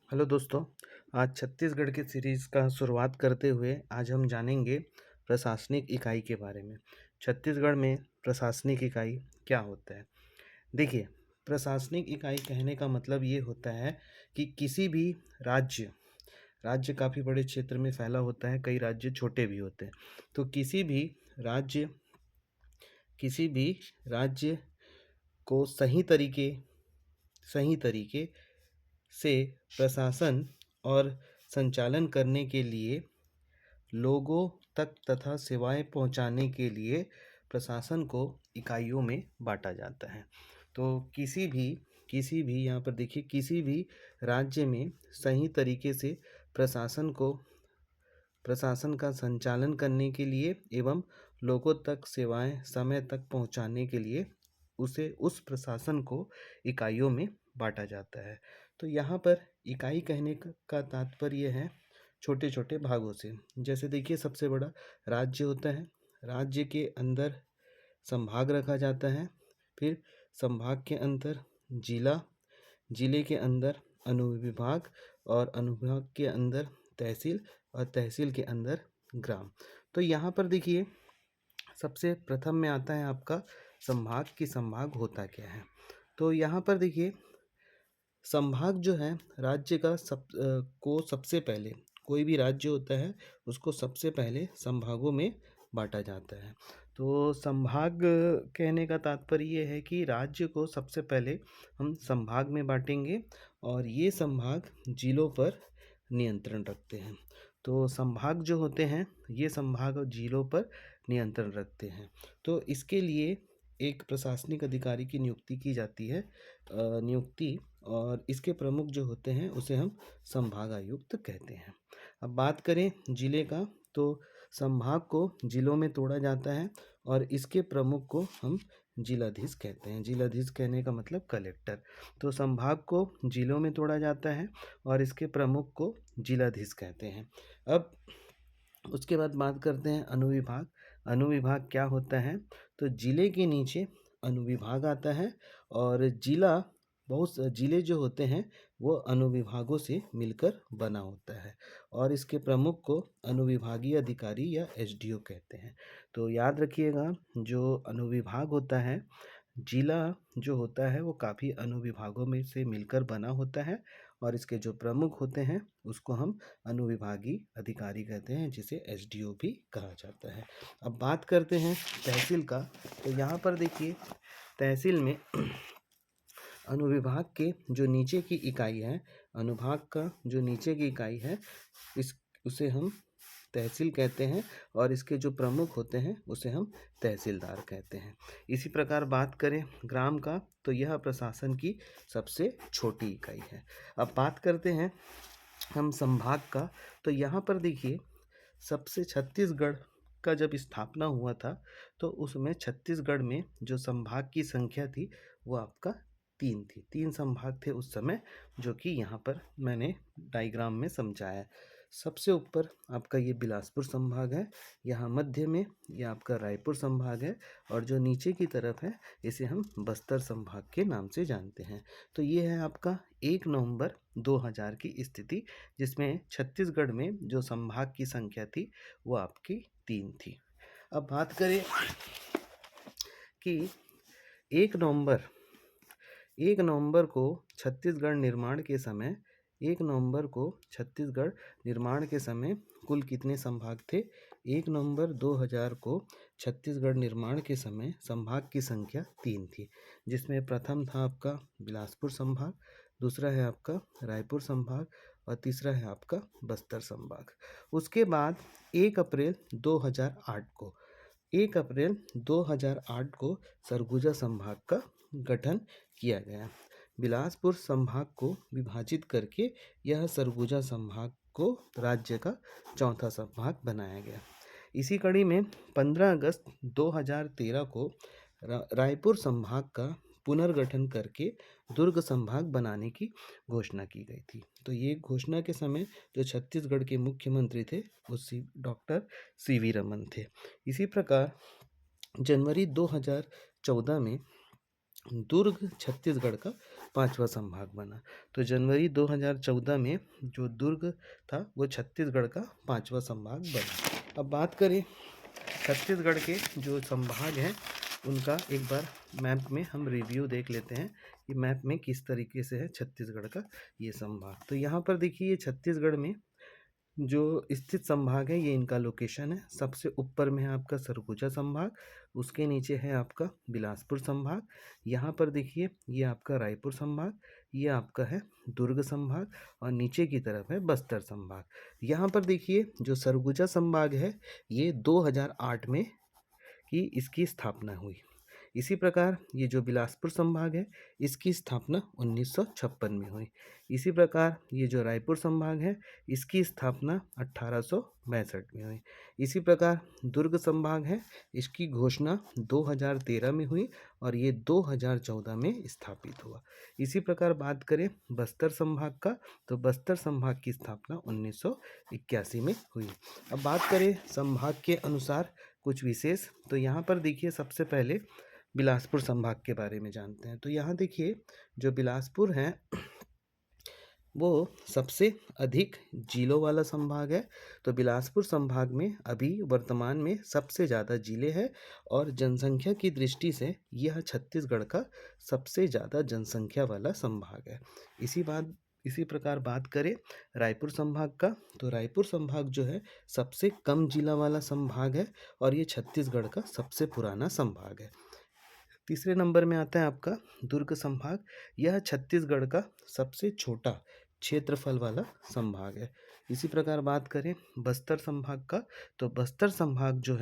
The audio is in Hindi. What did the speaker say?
हेलो दोस्तों। आज छत्तीसगढ़ के सीरीज़ का शुरुआत करते हुए आज हम जानेंगे प्रशासनिक इकाई के बारे में। छत्तीसगढ़ में प्रशासनिक इकाई क्या होता है? देखिए, प्रशासनिक इकाई कहने का मतलब ये होता है कि किसी भी राज्य राज्य काफ़ी बड़े क्षेत्र में फैला होता है, कई राज्य छोटे भी होते हैं। तो राज्य किसी भी राज्य को सही तरीके से प्रशासन और संचालन करने के लिए लोगों तक तथा सेवाएं पहुंचाने के लिए प्रशासन को इकाइयों में बांटा जाता है। तो किसी भी यहाँ पर देखिए, किसी भी राज्य में सही तरीके से प्रशासन को प्रशासन का संचालन करने के लिए एवं लोगों तक सेवाएं समय तक पहुंचाने के लिए उसे उस प्रशासन को इकाइयों में बांटा जाता है। तो यहाँ पर इकाई कहने का तात्पर्य है छोटे छोटे भागों से। जैसे देखिए, सबसे बड़ा राज्य होता है। राज्य के अंदर संभाग रखा जाता है। फिर संभाग के अंदर जिला, जिले के अंदर अनुविभाग और अनुविभाग के अंदर तहसील और तहसील के अंदर ग्राम। तो यहाँ पर देखिए, सबसे प्रथम में आता है आपका संभाग की संभाग होता क्या है। तो यहाँ पर देखिए, संभाग जो है राज्य का को सबसे पहले, कोई भी राज्य होता है उसको सबसे पहले संभागों में बांटा जाता है। तो संभाग कहने का तात्पर्य ये है कि राज्य को सबसे पहले हम संभाग में बांटेंगे और ये संभाग जिलों पर नियंत्रण रखते हैं। तो संभाग जो होते हैं ये संभाग और जिलों पर नियंत्रण रखते हैं। तो इसके लिए एक प्रशासनिक अधिकारी की नियुक्ति की जाती है, नियुक्ति, और इसके प्रमुख जो होते हैं उसे हम संभागायुक्त कहते हैं। अब बात करें जिले का, तो संभाग को जिलों में तोड़ा जाता है और इसके प्रमुख को हम जिलाधीश कहते हैं। जिलाधीश कहने का मतलब कलेक्टर। तो संभाग को जिलों में तोड़ा जाता है और इसके प्रमुख को जिलाधीश कहते हैं। अब उसके बाद बात करते हैं अनुविभाग। अनुविभाग क्या होता है? तो जिले के नीचे अनुविभाग आता है और जिले जो होते हैं वो अनुविभागों से मिलकर बना होता है और इसके प्रमुख को अनुविभागीय अधिकारी या एसडीओ कहते हैं। तो याद रखिएगा, जो अनुविभाग होता है, जिला जो होता है वो काफ़ी अनुविभागों में से मिलकर बना होता है और इसके जो प्रमुख होते हैं उसको हम अनुविभागीय अधिकारी कहते हैं, जिसे एसडीओ भी कहा जाता है। अब बात करते हैं तहसील का। तो यहाँ पर देखिए, तहसील में अनुविभाग के जो नीचे की इकाई है, अनुभाग का जो नीचे की इकाई है, इस उसे हम तहसील कहते हैं और इसके जो प्रमुख होते हैं उसे हम तहसीलदार कहते हैं। इसी प्रकार बात करें ग्राम का, तो यह प्रशासन की सबसे छोटी इकाई है। अब बात करते हैं हम संभाग का। तो यहाँ पर देखिए, सबसे छत्तीसगढ़ का जब स्थापना हुआ था तो उसमें छत्तीसगढ़ में जो संभाग की संख्या थी वो आपका 3 थी। 3 संभाग थे उस समय, जो कि यहाँ पर मैंने डायग्राम में समझाया है। सबसे ऊपर आपका ये बिलासपुर संभाग है, यहाँ मध्य में ये आपका रायपुर संभाग है और जो नीचे की तरफ है इसे हम बस्तर संभाग के नाम से जानते हैं। तो ये है आपका 1 नवंबर 2000 की स्थिति, जिसमें छत्तीसगढ़ में जो संभाग की संख्या थी वो आपकी 3 थी। अब बात करें कि 1 नवंबर 1 नवंबर को छत्तीसगढ़ निर्माण के समय 1 नवंबर को छत्तीसगढ़ निर्माण के समय कुल कितने संभाग थे? 1 नवंबर 2000 को छत्तीसगढ़ निर्माण के समय संभाग की संख्या 3 थी, जिसमें प्रथम था आपका बिलासपुर संभाग, दूसरा है आपका रायपुर संभाग और तीसरा है आपका बस्तर संभाग। उसके बाद 1 अप्रैल 2008 को 1 अप्रैल 2008 को सरगुजा संभाग का गठन किया गया। बिलासपुर संभाग को विभाजित करके यह सरगुजा संभाग को राज्य का चौथा संभाग बनाया गया। इसी कड़ी में 15 अगस्त 2013 को रायपुर संभाग का पुनर्गठन करके दुर्ग संभाग बनाने की घोषणा की गई थी। तो ये घोषणा के समय जो छत्तीसगढ़ के मुख्यमंत्री थे वो डॉक्टर सीवी रमन थे। इसी प्रकार जनवरी 2014 में दुर्ग छत्तीसगढ़ का 5वां संभाग बना। तो जनवरी 2014 में जो दुर्ग था वो छत्तीसगढ़ का 5वां संभाग बना। अब बात करें छत्तीसगढ़ के जो संभाग हैं उनका एक बार मैप में हम रिव्यू देख लेते हैं कि मैप में किस तरीके से है छत्तीसगढ़ का ये संभाग। तो यहाँ पर देखिए, ये छत्तीसगढ़ में जो स्थित संभाग है ये इनका लोकेशन है। सबसे ऊपर में है आपका सरगुजा संभाग, उसके नीचे है आपका बिलासपुर संभाग, यहाँ पर देखिए ये आपका रायपुर संभाग, ये आपका है दुर्ग संभाग, और नीचे की तरफ है बस्तर संभाग। यहाँ पर देखिए जो सरगुजा संभाग है ये 2008 में की इसकी स्थापना हुई। इसी प्रकार ये जो बिलासपुर संभाग है इसकी स्थापना 1956 में हुई। इसी प्रकार ये जो रायपुर संभाग है इसकी स्थापना 1862 में हुई। इसी प्रकार दुर्ग संभाग है इसकी घोषणा 2013 में हुई और ये 2014 में स्थापित हुआ। इसी प्रकार बात करें बस्तर संभाग का, तो बस्तर संभाग की स्थापना 1981 में हुई। अब बात करें संभाग के अनुसार कुछ विशेष, तो यहाँ पर देखिए सबसे पहले बिलासपुर संभाग के बारे में जानते हैं। तो यहाँ देखिए जो बिलासपुर है वो सबसे अधिक जिलों वाला संभाग है। तो बिलासपुर संभाग में अभी वर्तमान में सबसे ज़्यादा जिले हैं और जनसंख्या की दृष्टि से यह छत्तीसगढ़ का सबसे ज़्यादा जनसंख्या वाला संभाग है। इसी प्रकार बात करें रायपुर संभाग का, तो रायपुर संभाग जो है सबसे कम जिला वाला संभाग है और ये छत्तीसगढ़ का सबसे पुराना संभाग है। तीसरे नंबर में आता है आपका दुर्ग संभाग। यह छत्तीसगढ़ का सबसे छोटा क्षेत्रफल वाला संभाग है। इसी प्रकार बात करें बस्तर संभाग का, तो बस्तर संभाग जो है